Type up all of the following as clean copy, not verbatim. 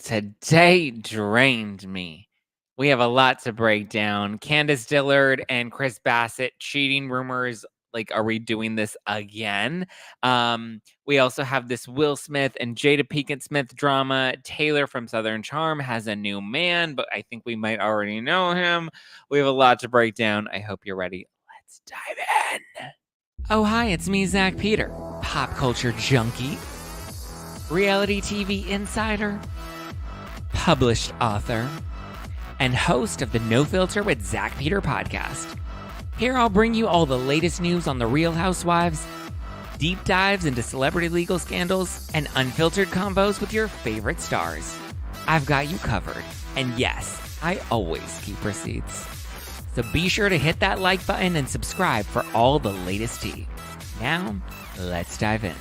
Today drained me. We have a lot to break down. Candiace Dillard and Chris Basset cheating rumors. Like, are we doing this again? We also have this Will Smith and Jada Pinkett Smith drama. Taylor from Southern Charm has a new man, but I think we might already know him. We have a lot to break down. I hope you're ready. Let's dive in. Oh, hi, it's me, Zack Peter, pop culture junkie, reality TV insider, published author, and host of the No Filter with Zack Peter podcast. Here I'll bring you all the latest news on the Real Housewives, deep dives into celebrity legal scandals, and unfiltered convos with your favorite stars. I've got you covered. And yes, I always keep receipts. So be sure to hit that like button and subscribe for all the latest tea. Now, let's dive in.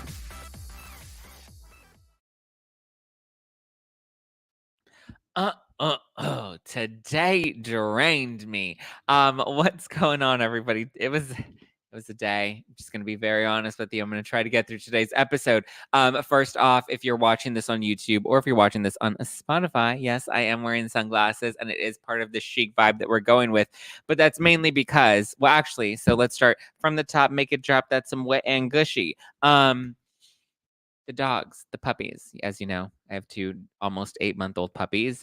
Today drained me. What's going on, everybody? It was a day. I'm just gonna be very honest with you. I'm gonna try to get through today's episode. First off, if you're watching this on YouTube or if you're watching this on Spotify, yes, I am wearing sunglasses, and it is part of the chic vibe that we're going with. But that's mainly because, well, actually, so let's start from the top. Make it drop. That's some wet and gushy. The dogs, the puppies. As you know, I have two almost 8-month-old puppies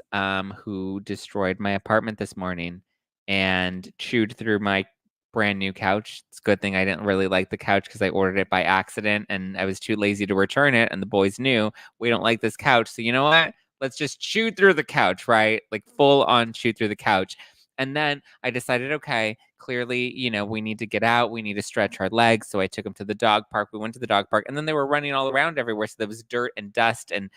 who destroyed my apartment this morning and chewed through my brand new couch. It's a good thing I didn't really like the couch because I ordered it by accident and I was too lazy to return it. And the boys knew we don't like this couch. So you know what? Let's just chew through the couch, right? Like full on chew through the couch. And then I decided, okay, clearly, we need to get out. We need to stretch our legs. So I took them to the dog park. We went to the dog park, and then they were running all around everywhere. So there was dirt and dust and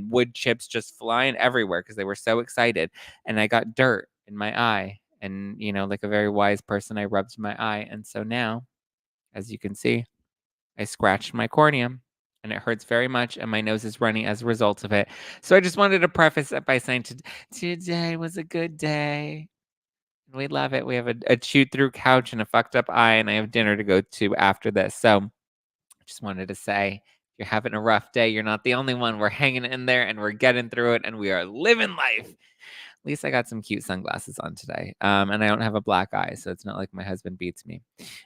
wood chips just flying everywhere because they were so excited. And I got dirt in my eye. And, like a very wise person, I rubbed my eye. And so now, as you can see, I scratched my cornea and it hurts very much. And my nose is running as a result of it. So I just wanted to preface it by saying today was a good day. We love it. We have a chewed through couch and a fucked up eye, and I have dinner to go to after this. So I just wanted to say, if you're having a rough day, you're not the only one. We're hanging in there and we're getting through it and we are living life. At least I got some cute sunglasses on today. And I don't have a black eye, so it's not like my husband beats me.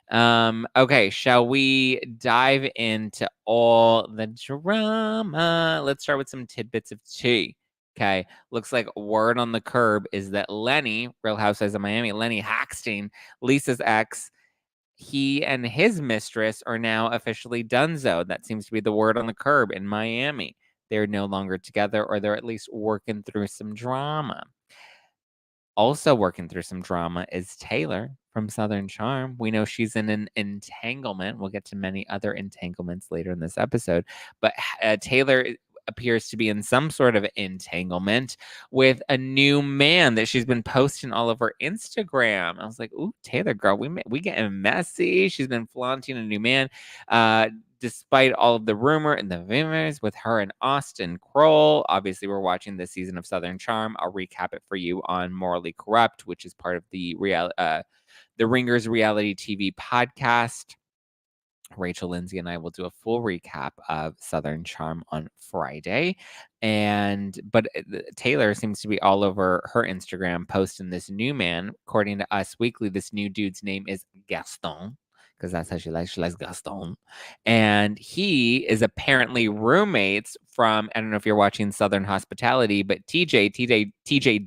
Okay, shall we dive into all the drama? Let's start with some tidbits of tea. Okay, looks like word on the curb is that Lenny, Real Housewives of Miami, Lenny Hackstein, Lisa's ex, he and his mistress are now officially donezo. That seems to be the word on the curb in Miami. They're no longer together, or they're at least working through some drama. Also working through some drama is Taylor from Southern Charm. We know she's in an entanglement. We'll get to many other entanglements later in this episode. But Taylor appears to be in some sort of entanglement with a new man that she's been posting all over Instagram. I was like, "Ooh, Taylor, girl, we getting messy." She's been flaunting a new man. Despite all of the rumor and the rumors with her and Austin Kroll. Obviously, we're watching this season of Southern Charm. I'll recap it for you on Morally Corrupt, which is part of the Ringers reality TV podcast. Rachel Lindsay and I will do a full recap of Southern Charm on Friday. But Taylor seems to be all over her Instagram posting this new man. According to Us Weekly, this new dude's name is Gaston, because that's how she likes Gaston. And he is apparently roommates from, I don't know if you're watching Southern Hospitality, but TJ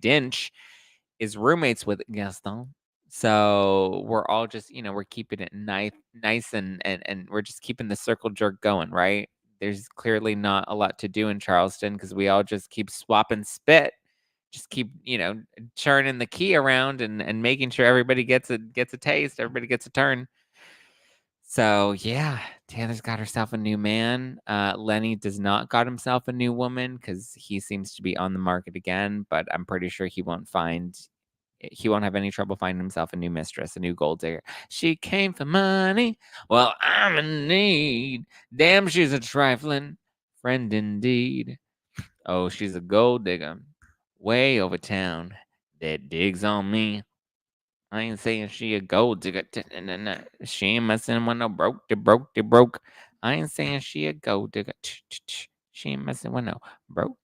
Dinch is roommates with Gaston. So we're all just, we're keeping it nice and we're just keeping the circle jerk going, right? There's clearly not a lot to do in Charleston because we all just keep swapping spit. Just keep, churning the key around and making sure everybody gets a taste, everybody gets a turn. So yeah, Taylor's got herself a new man. Lenny does not got himself a new woman because he seems to be on the market again, but I'm pretty sure he won't have any trouble finding himself a new mistress, a new gold digger. She came for money. Well, I'm in need. Damn, she's a trifling friend indeed. Oh, she's a gold digger way over town that digs on me. I ain't saying she a gold digger. She ain't messing with no broke. I ain't saying she a gold digger. She ain't messing with no broke.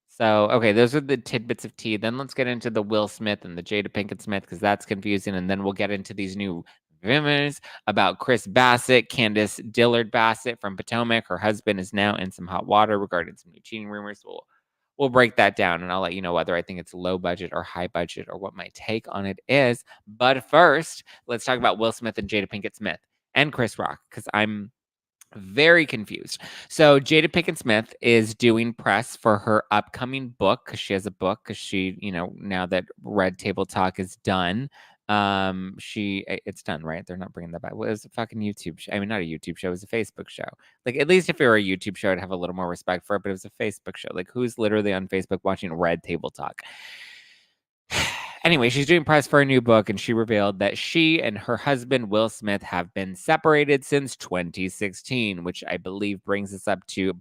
So, okay, those are the tidbits of tea. Then let's get into the Will Smith and the Jada Pinkett Smith because that's confusing. And then we'll get into these new rumors about Chris Basset, Candiace Dillard Bassett from Potomac. Her husband is now in some hot water regarding some new cheating rumors. We'll break that down and I'll let you know whether I think it's low budget or high budget or what my take on it is. But first, let's talk about Will Smith and Jada Pinkett Smith and Chris Rock because I'm very confused. So Jada Pinkett Smith is doing press for her upcoming book because she has a book because she, now that Red Table Talk is done, it's done, right? They're not bringing that back. Well, it was a fucking YouTube show. I mean, not a YouTube show, it was a Facebook show. Like, at least if it were a YouTube show, I'd have a little more respect for it, but it was a Facebook show. Like, who's literally on Facebook watching Red Table Talk? Anyway, she's doing press for a new book, and she revealed that she and her husband, Will Smith, have been separated since 2016, which I believe brings us up to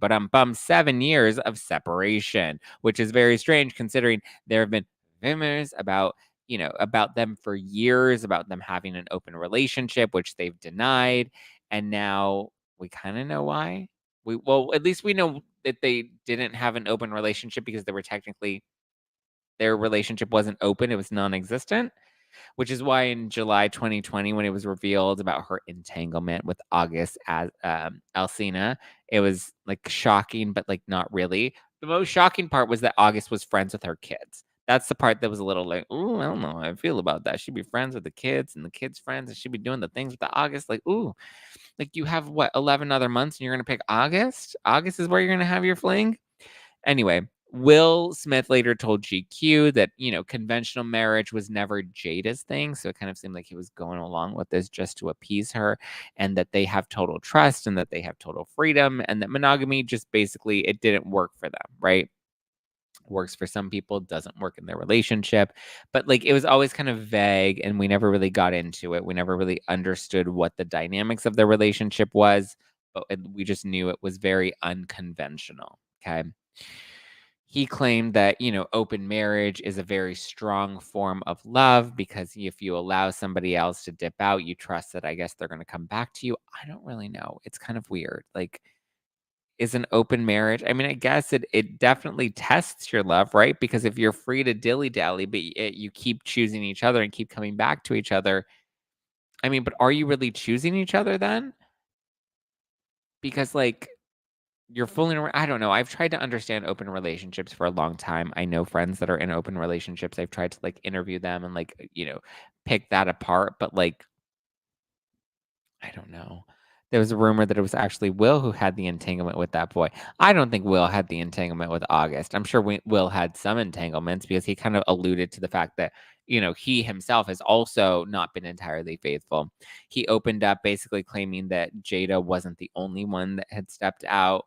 7 years of separation, which is very strange considering there have been rumors about them for years, about them having an open relationship, which they've denied. And now we kind of know why. At least we know that they didn't have an open relationship because they were technically their relationship wasn't open, it was non-existent, which is why in July 2020, when it was revealed about her entanglement with August as Alsina, it was like shocking, but like not really. The most shocking part was that August was friends with her kids. That's the part that was a little like, ooh, I don't know how I feel about that. She'd be friends with the kids and the kids' friends, and she'd be doing the things with the August. Like, ooh, like you have what, 11 other months and you're gonna pick August? August is where you're gonna have your fling? Anyway, Will Smith later told GQ that, conventional marriage was never Jada's thing. So it kind of seemed like he was going along with this just to appease her, and that they have total trust and that they have total freedom, and that monogamy just basically, it didn't work for them, right? Works for some people, doesn't work in their relationship. But like it was always kind of vague and we never really got into it. We never really understood what the dynamics of their relationship was, but we just knew it was very unconventional. Okay. He claimed that, open marriage is a very strong form of love because if you allow somebody else to dip out, you trust that I guess they're going to come back to you. I don't really know. It's kind of weird. Like, is an open marriage? I mean, I guess it definitely tests your love, right? Because if you're free to dilly dally, but you keep choosing each other and keep coming back to each other, I mean, but are you really choosing each other then? Because like you're fooling around. I don't know. I've tried to understand open relationships for a long time. I know friends that are in open relationships. I've tried to like interview them and like, pick that apart. But like, I don't know. There was a rumor that it was actually Will who had the entanglement with that boy. I don't think Will had the entanglement with August. I'm sure Will had some entanglements because he kind of alluded to the fact that, he himself has also not been entirely faithful. He opened up basically claiming that Jada wasn't the only one that had stepped out,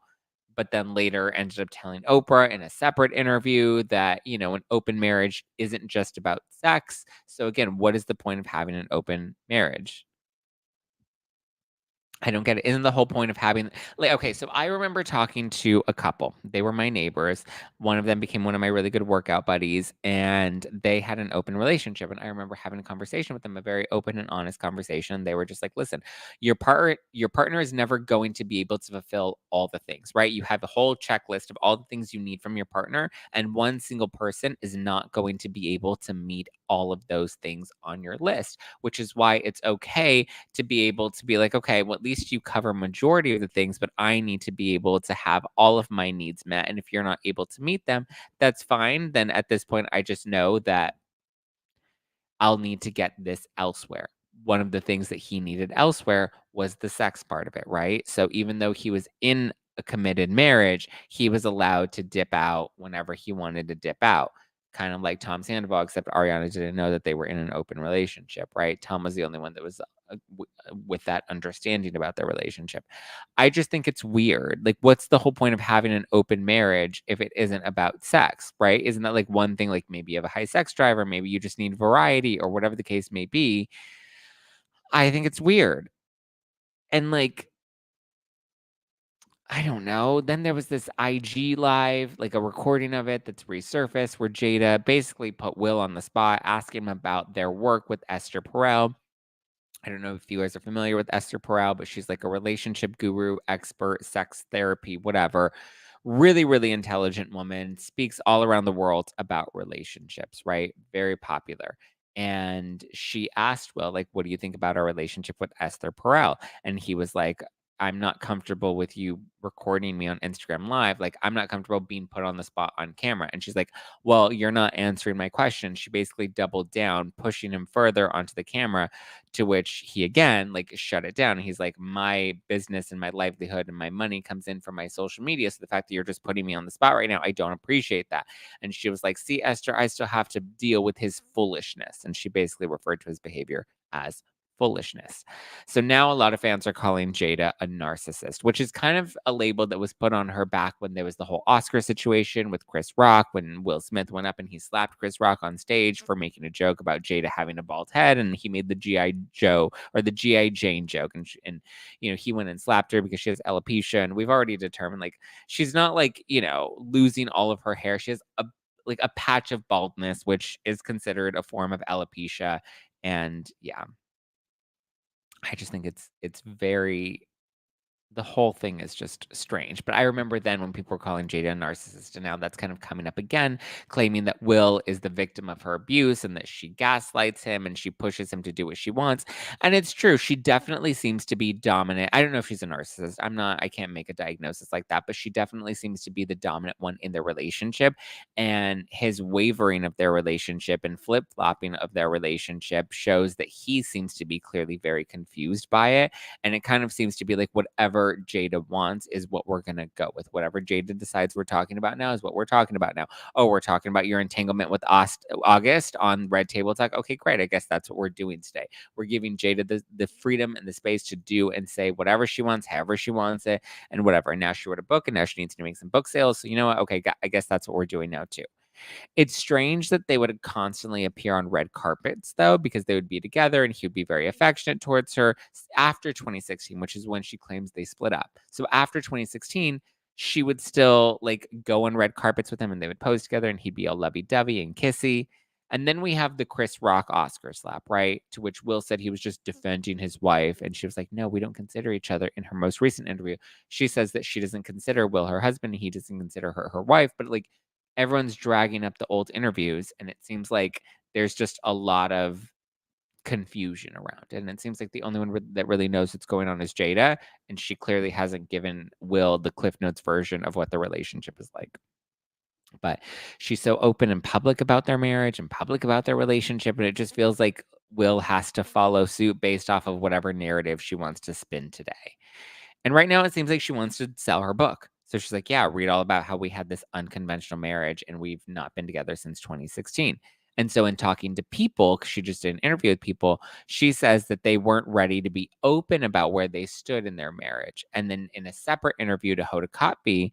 but then later ended up telling Oprah in a separate interview that, an open marriage isn't just about sex. So again, what is the point of having an open marriage? I don't get it. Isn't the whole point of having like okay, so I remember talking to a couple. They were my neighbors. One of them became one of my really good workout buddies, and they had an open relationship. And I remember having a conversation with them, a very open and honest conversation. They were just like, listen, your partner is never going to be able to fulfill all the things, right? You have a whole checklist of all the things you need from your partner, and one single person is not going to be able to meet all of those things on your list, which is why it's okay to be able to be like, okay, well, at least you cover majority of the things, but I need to be able to have all of my needs met. And if you're not able to meet them, that's fine. Then at this point, I just know that I'll need to get this elsewhere. One of the things that he needed elsewhere was the sex part of it, right? So even though he was in a committed marriage, he was allowed to dip out whenever he wanted to dip out. Kind of like Tom Sandoval, except Ariana didn't know that they were in an open relationship, right? Tom was the only one that was with that understanding about their relationship. I just think it's weird. Like, what's the whole point of having an open marriage if it isn't about sex, right? Isn't that like one thing? Like maybe you have a high sex drive, or maybe you just need variety, or whatever the case may be. I think it's weird. And like, I don't know. Then there was this IG live, like a recording of it that's resurfaced where Jada basically put Will on the spot, asking him about their work with Esther Perel. I don't know if you guys are familiar with Esther Perel, but she's like a relationship guru, expert, sex therapy, whatever. Really, really intelligent woman, speaks all around the world about relationships, right? Very popular. And she asked Will, like, what do you think about our relationship with Esther Perel? And he was like, I'm not comfortable with you recording me on Instagram Live. Like, I'm not comfortable being put on the spot on camera. And she's like, well, you're not answering my question. She basically doubled down, pushing him further onto the camera, to which he again, like, shut it down. And he's like, my business and my livelihood and my money comes in from my social media. So the fact that you're just putting me on the spot right now, I don't appreciate that. And she was like, see, Esther, I still have to deal with his foolishness. And she basically referred to his behavior as foolishness. So now a lot of fans are calling Jada a narcissist, which is kind of a label that was put on her back when there was the whole Oscar situation with Chris Rock, when Will Smith went up and he slapped Chris Rock on stage for making a joke about Jada having a bald head, and he made the G.I. Joe or the G.I. Jane joke, and he went and slapped her because she has alopecia, and we've already determined, like, she's not, like, losing all of her hair. She has a patch of baldness, which is considered a form of alopecia. And yeah, I just think it's very, the whole thing is just strange. But I remember then when people were calling Jada a narcissist, and now that's kind of coming up again, claiming that Will is the victim of her abuse and that she gaslights him and she pushes him to do what she wants. And it's true. She definitely seems to be dominant. I don't know if she's a narcissist. I can't make a diagnosis like that, but she definitely seems to be the dominant one in their relationship. And his wavering of their relationship and flip flopping of their relationship shows that he seems to be clearly very confused by it. And it kind of seems to be like, whatever Jada wants is what we're going to go with. Whatever Jada decides we're talking about now is what we're talking about now. Oh, we're talking about your entanglement with August on Red Table Talk. Okay, great. I guess that's what we're doing today. We're giving Jada the freedom and the space to do and say whatever she wants, however she wants it, and whatever. And now she wrote a book, and now she needs to make some book sales. So you know what? Okay, I guess that's what we're doing now too. It's strange that they would constantly appear on red carpets, though, because they would be together and he would be very affectionate towards her after 2016, which is when she claims they split up. So after 2016, she would still, like, go on red carpets with him and they would pose together and he'd be all lovey dovey and kissy. And then we have the Chris Rock Oscar slap, right? To which Will said he was just defending his wife. And she was like, no, we don't consider each other. In her most recent interview, she says that she doesn't consider Will her husband and he doesn't consider her wife. But, like, everyone's dragging up the old interviews, and it seems like there's just a lot of confusion around it. And it seems like the only one that really knows what's going on is Jada, and she clearly hasn't given Will the Cliff Notes version of what the relationship is like. But she's so open and public about their marriage and public about their relationship, and it just feels like Will has to follow suit based off of whatever narrative she wants to spin today. And right now it seems like she wants to sell her book. So she's like, yeah, read all about how we had this unconventional marriage and we've not been together since 2016. And so in talking to people, 'cause she just did an interview with people, she says that they weren't ready to be open about where they stood in their marriage. And then in a separate interview to Hoda Kotb,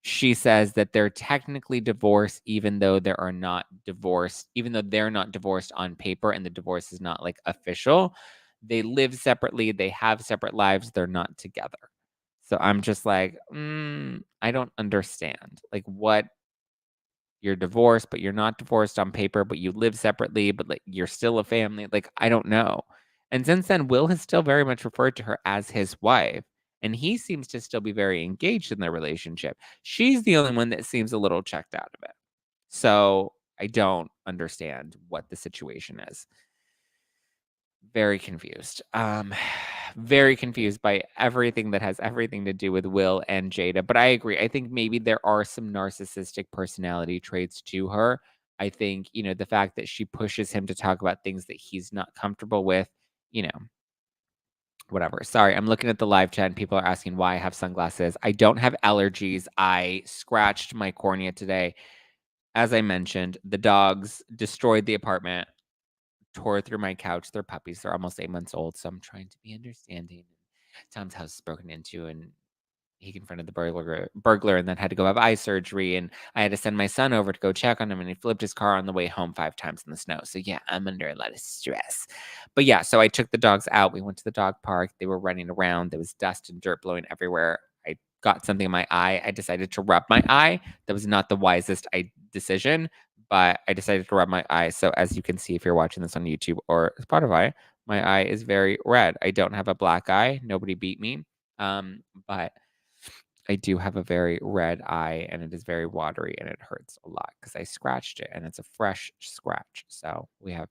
she says that they're technically divorced, even though they're not divorced on paper and the divorce is not, like, official. They live separately, they have separate lives, they're not together. So I'm just like, I don't understand. Like, what? You're divorced, but you're not divorced on paper, but you live separately, but, like, you're still a family. Like, I don't know. And since then, Will has still very much referred to her as his wife, and he seems to still be very engaged in their relationship. She's the only one that seems a little checked out of it. So I don't understand what the situation is. Very confused. Very confused by everything that has everything to do with Will and Jada. But I agree. I think maybe there are some narcissistic personality traits to her. I think, the fact that she pushes him to talk about things that he's not comfortable with, you know, whatever. Sorry, I'm looking at the live chat and people are asking why I have sunglasses. I don't have allergies. I scratched my cornea today. As I mentioned, the dogs destroyed the apartment, tore through my couch. They're puppies. They're almost 8 months old, so I'm trying to be understanding. Tom's house is broken into, and he confronted the burglar and then had to go have eye surgery, and I had to send my son over to go check on him, and he flipped his car on the way home 5 times in the snow. So, yeah, I'm under a lot of stress. But, yeah, so I took the dogs out. We went to the dog park. They were running around. There was dust and dirt blowing everywhere. I got something in my eye. I decided to rub my eye. That was not the wisest decision, but I decided to rub my eye. So as you can see, if you're watching this on YouTube or Spotify, My eye is very red. I don't have a black eye. Nobody beat me. But I do have a very red eye and it is very watery and it hurts a lot because I scratched it and it's a fresh scratch. So we have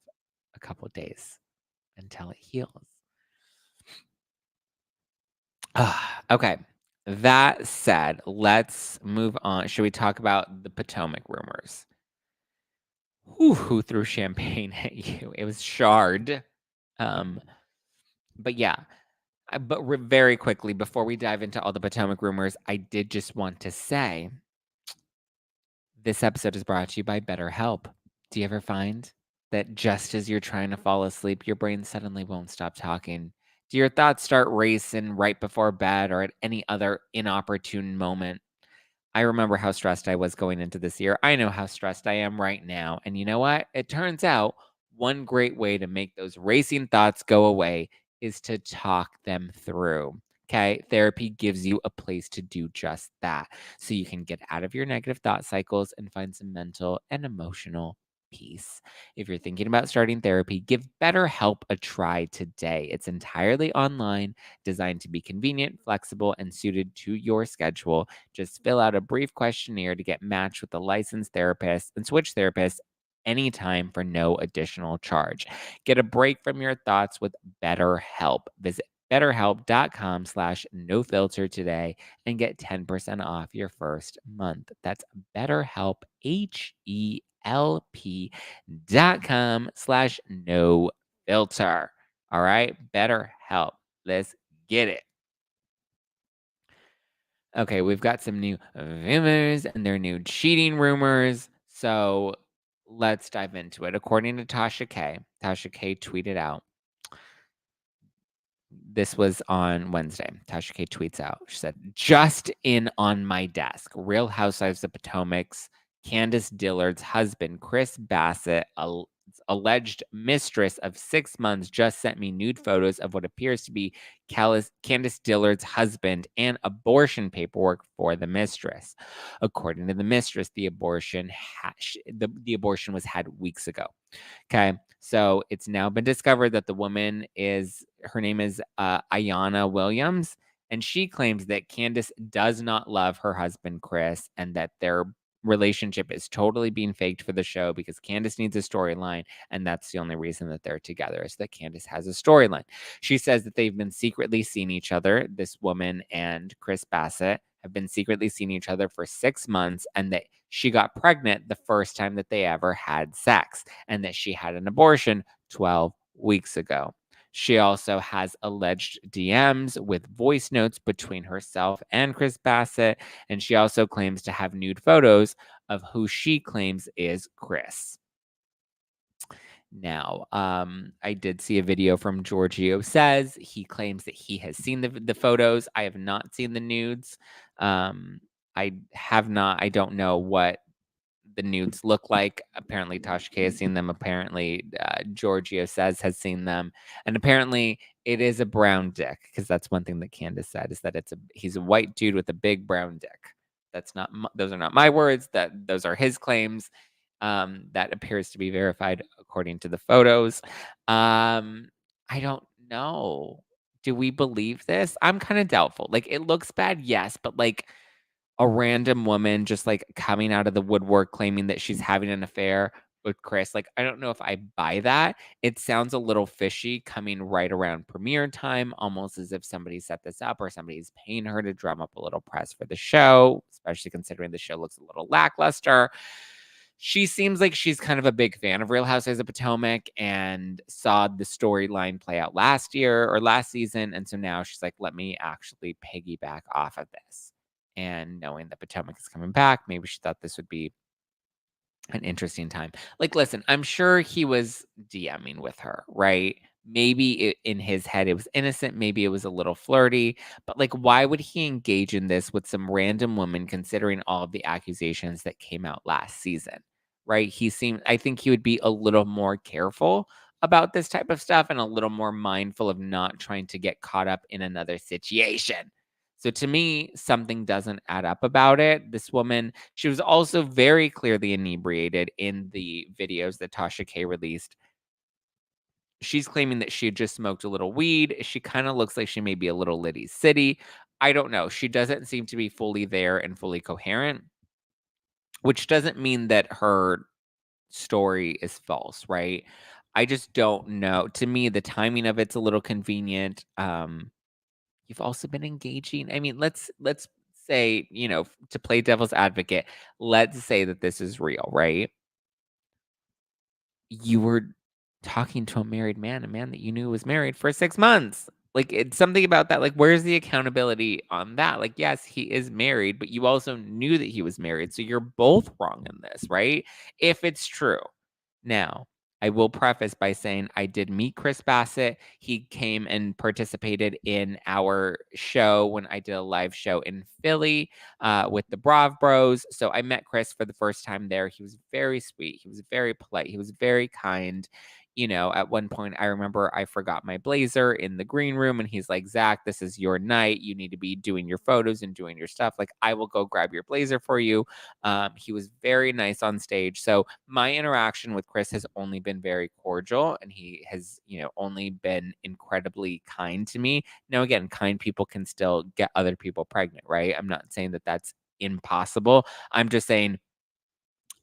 a couple days until it heals. Okay. That said, let's move on. Should we talk about the Potomac rumors? Who threw champagne at you? It was Shard. Um, but yeah, very quickly before we dive into all the Potomac rumors, I did just want to say this episode is brought to you by BetterHelp. Do you ever find that just as you're trying to fall asleep, your brain suddenly won't stop talking? Do your thoughts start racing right before bed or at any other inopportune moment? I remember how stressed I was going into this year. I know how stressed I am right now. And you know what? It turns out one great way to make those racing thoughts go away is to talk them through. Okay. Therapy gives you a place to do just that. So you can get out of your negative thought cycles and find some mental and emotional peace. If you're thinking about starting therapy, give BetterHelp a try today. It's entirely online, designed to be convenient, flexible, and suited to your schedule. Just fill out a brief questionnaire to get matched with a licensed therapist and switch therapists anytime for no additional charge. Get a break from your thoughts with BetterHelp. Visit betterhelp.com/nofilter today and get 10% off your first month. That's BetterHelp, HELP.com/nofilter. All right, BetterHelp. Let's get it. Okay, we've got some new rumors and their new cheating rumors. So let's dive into it. According to Tasha K tweeted out, this was on Wednesday. Tasha K tweets out, she said, just in on my desk, Real Housewives of Potomac's Candiace Dillard's husband, Chris Basset, alleged mistress of 6 months, just sent me nude photos of what appears to be Candiace Dillard's husband and abortion paperwork for the mistress. According to the mistress, the abortion was had weeks ago. Okay. So it's now been discovered that the woman her name is Ayanna Williams, and she claims that Candiace does not love her husband, Chris, and that their relationship is totally being faked for the show because Candiace needs a storyline. And that's the only reason that they're together is that Candiace has a storyline. She says that they've been secretly seeing each other. This woman and Chris Basset have been secretly seeing each other for 6 months and that she got pregnant the first time that they ever had sex and that she had an abortion 12 weeks ago. She also has alleged DMs with voice notes between herself and Chris Basset, and she also claims to have nude photos of who she claims is Chris. Now, I did see a video from Giorgio Says. He claims that he has seen the photos. I have not seen the nudes. I have not. I don't know what the nudes look like. Apparently, Tasha K has seen them. Apparently, Giorgio Says has seen them. And apparently, it is a brown dick because that's one thing that Candiace said is that he's a white dude with a big brown dick. That's not. Those are not my words. Those are his claims. That appears to be verified according to the photos. I don't know. Do we believe this? I'm kind of doubtful. Like, it looks bad, yes, but like a random woman just like coming out of the woodwork claiming that she's having an affair with Chris. Like, I don't know if I buy that. It sounds a little fishy coming right around premiere time, almost as if somebody set this up or somebody's paying her to drum up a little press for the show, especially considering the show looks a little lackluster. She seems like she's kind of a big fan of Real Housewives of Potomac and saw the storyline play out last year or last season. And so now she's like, let me actually piggyback off of this. And knowing that Potomac is coming back, maybe she thought this would be an interesting time. Like, listen, I'm sure he was DMing with her, right? Maybe in his head it was innocent. Maybe it was a little flirty. But, like, why would he engage in this with some random woman considering all of the accusations that came out last season, right? I think he would be a little more careful about this type of stuff and a little more mindful of not trying to get caught up in another situation. So to me, something doesn't add up about it. This woman, she was also very clearly inebriated in the videos that Tasha K released She's claiming that she had just smoked a little weed. She kind of looks like she may be a little Liddy City. I don't know. She doesn't seem to be fully there and fully coherent, which doesn't mean that her story is false, right? I just don't know. To me, the timing of it's a little convenient. You've also been engaging. I mean, let's say, to play devil's advocate, let's say that this is real, right? You were talking to a married man, a man that you knew was married for 6 months. Like, it's something about that, like, where's the accountability on that? Like, yes, he is married, but you also knew that he was married, so you're both wrong in this, right? If it's true. Now, I will preface by saying I did meet Chris Basset. He came and participated in our show when I did a live show in Philly with the Brav Bros. So I met Chris for the first time there. He was very sweet. He was very polite. He was very kind. At one point, I remember I forgot my blazer in the green room, and he's like, Zach, this is your night. You need to be doing your photos and doing your stuff. Like, I will go grab your blazer for you. He was very nice on stage. So my interaction with Chris has only been very cordial, and he has, only been incredibly kind to me. Now, again, kind people can still get other people pregnant, right? I'm not saying that that's impossible. I'm just saying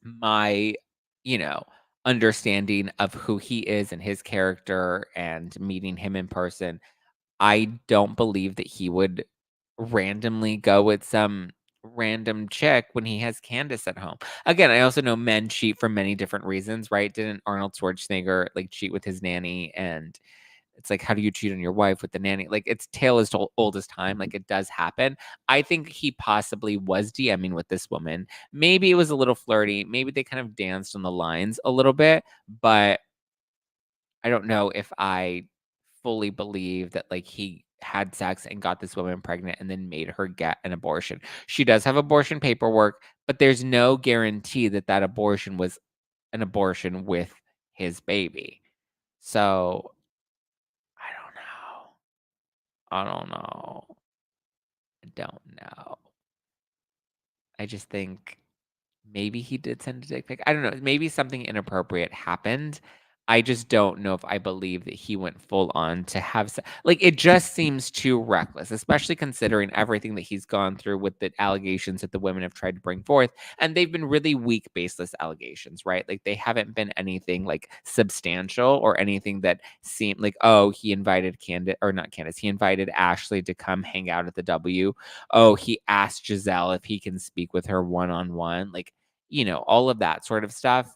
my, you know, understanding of who he is and his character and meeting him in person, I don't believe that he would randomly go with some random chick when he has Candiace at home. Again, I also know men cheat for many different reasons, right? Didn't Arnold Schwarzenegger like cheat with his nanny? And it's like, how do you cheat on your wife with the nanny? Like, it's tale as old as time. Like, it does happen. I think he possibly was DMing with this woman. Maybe it was a little flirty. Maybe they kind of danced on the lines a little bit, but I don't know if I fully believe that, like, he had sex and got this woman pregnant and then made her get an abortion. She does have abortion paperwork, but there's no guarantee that that abortion was an abortion with his baby. So, I don't know. I don't know. I don't know. I just think maybe he did send a dick pic. I don't know. Maybe something inappropriate happened. I just don't know if I believe that he went full on to have like, it just seems too reckless, especially considering everything that he's gone through with the allegations that the women have tried to bring forth. And they've been really weak, baseless allegations, right? Like, they haven't been anything like substantial or anything that seemed like, oh, he invited he invited Ashley to come hang out at the W. Oh, he asked Giselle if he can speak with her one on one. Like, all of that sort of stuff.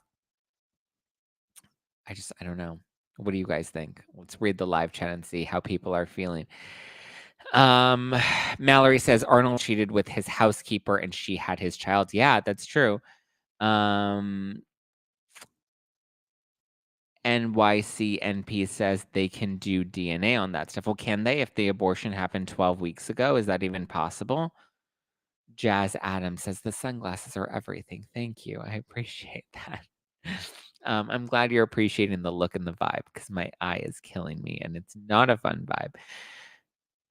I don't know. What do you guys think? Let's read the live chat and see how people are feeling. Um, Mallory says Arnold cheated with his housekeeper and she had his child. Yeah, that's true. Um, NYCNP says they can do DNA on that stuff. Well, can they? If the abortion happened 12 weeks ago, is that even possible? Jazz Adams says the sunglasses are everything. Thank you. I appreciate that. I'm glad you're appreciating the look and the vibe because my eye is killing me and it's not a fun vibe.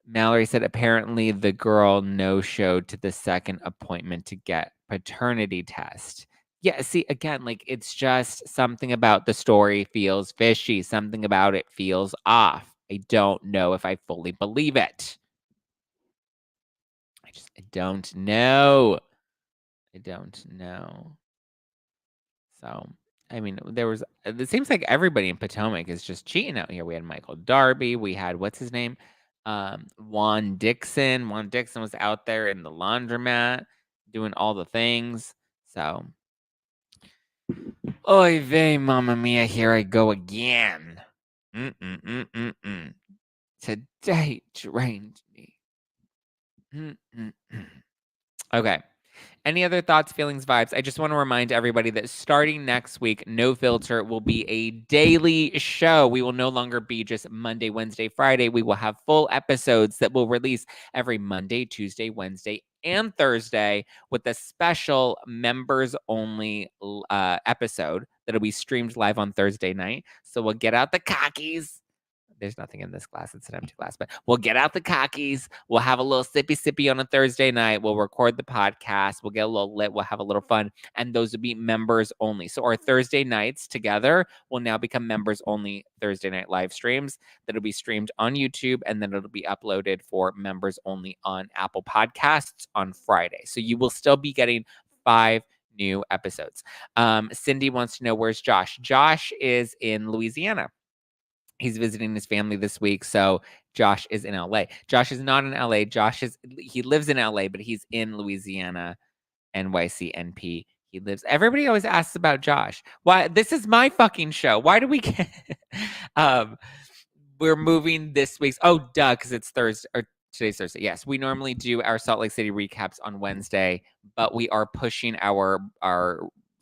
Mallory said apparently the girl no-showed to the second appointment to get paternity test. Yeah, see, again, like, it's just something about the story feels fishy. Something about it feels off. I don't know if I fully believe it. I don't know. I don't know. So, I mean, it seems like everybody in Potomac is just cheating out here. We had Michael Darby. We had, what's his name? Juan Dixon. Juan Dixon was out there in the laundromat doing all the things. So, oy vey, mamma mia, here I go again. Today drained me. Okay. Any other thoughts, feelings, vibes? I just want to remind everybody that starting next week, No Filter will be a daily show. We will no longer be just Monday, Wednesday, Friday. We will have full episodes that will release every Monday, Tuesday, Wednesday, and Thursday with a special members only episode that'll be streamed live on Thursday night. So we'll get out the cockies. There's nothing in this glass. It's an empty glass. But we'll get out the cockies. We'll have a little sippy on a Thursday night. We'll record the podcast. We'll get a little lit. We'll have a little fun. And those will be members only. So our Thursday nights together will now become members only Thursday night live streams that'll be streamed on YouTube. And then it'll be uploaded for members only on Apple Podcasts on Friday. So you will still be getting 5 new episodes. Cindy wants to know, where's Josh? Josh is in Louisiana. He's visiting his family this week, so Josh is in LA. Josh is not in LA. He lives in LA, but he's in Louisiana, NYCNP. He lives. Everybody always asks about Josh. Why? This is my fucking show. Why do we get? We're moving this week's. Oh, duh, because it's Thursday. Or today's Thursday. Yes, we normally do our Salt Lake City recaps on Wednesday, but we are pushing our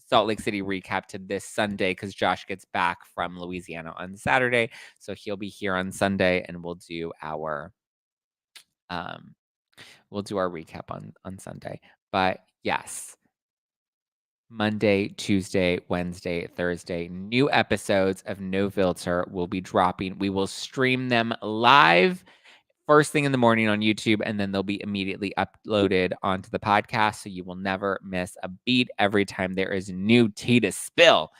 Salt Lake City recap to this Sunday because Josh gets back from Louisiana on Saturday. So he'll be here on Sunday and we'll do our recap on Sunday. But yes, Monday, Tuesday, Wednesday, Thursday, new episodes of No Filter will be dropping. We will stream them live first thing in the morning on YouTube, and then they'll be immediately uploaded onto the podcast, so you will never miss a beat. Every time there is new tea to spill,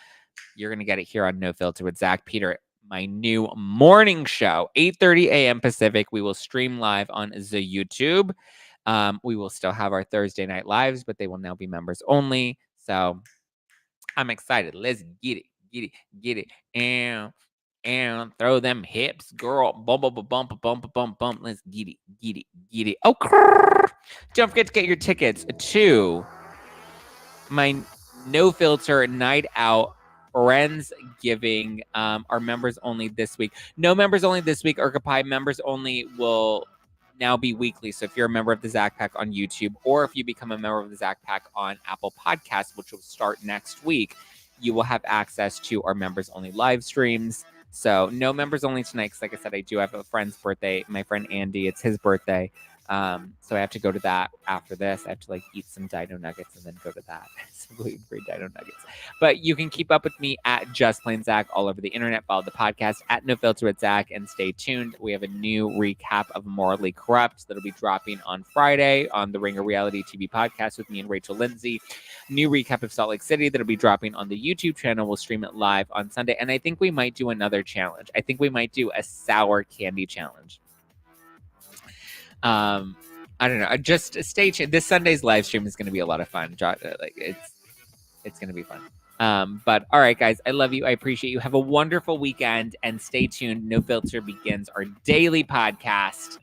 you're going to get it here on No Filter with Zack Peter, my new morning show, 8:30 a.m. Pacific. We will stream live on the YouTube. We will still have our Thursday night lives, but they will now be members only. So I'm excited. Let's get it. And throw them hips, girl. Bump. Let's get it. Oh, don't forget to get your tickets to my No Filter Night Out Friendsgiving. Our members only this week. No members only this week. Urkapai members only will now be weekly. So if you're a member of the Zack Pack on YouTube, or if you become a member of the Zack Pack on Apple Podcasts, which will start next week, you will have access to our members only live streams. So no members only tonight, because like I said, I do have a friend's birthday. My friend Andy, it's his birthday. So I have to go to that after this. I have to eat some dino nuggets and then go to that. Some gluten-free dino nuggets. But you can keep up with me at Just Plain Zack all over the internet. Follow the podcast at No Filter with Zack, and stay tuned. We have a new recap of Morally Corrupt that'll be dropping on Friday on the Ringer Reality TV podcast with me and Rachel Lindsay. New recap of Salt Lake City that'll be dropping on the YouTube channel. We'll stream it live on Sunday. And I think we might do another challenge. I think we might do a sour candy challenge. I don't know. Just stay tuned. This Sunday's live stream is going to be a lot of fun. It's going to be fun. But all right, guys, I love you. I appreciate you. Have a wonderful weekend, and stay tuned. No Filter begins our daily podcast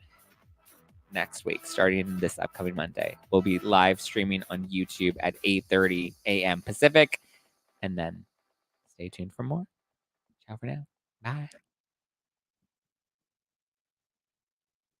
next week, starting this upcoming Monday. We'll be live streaming on YouTube at 8:30 a.m. Pacific, and then stay tuned for more. Ciao for now. Bye.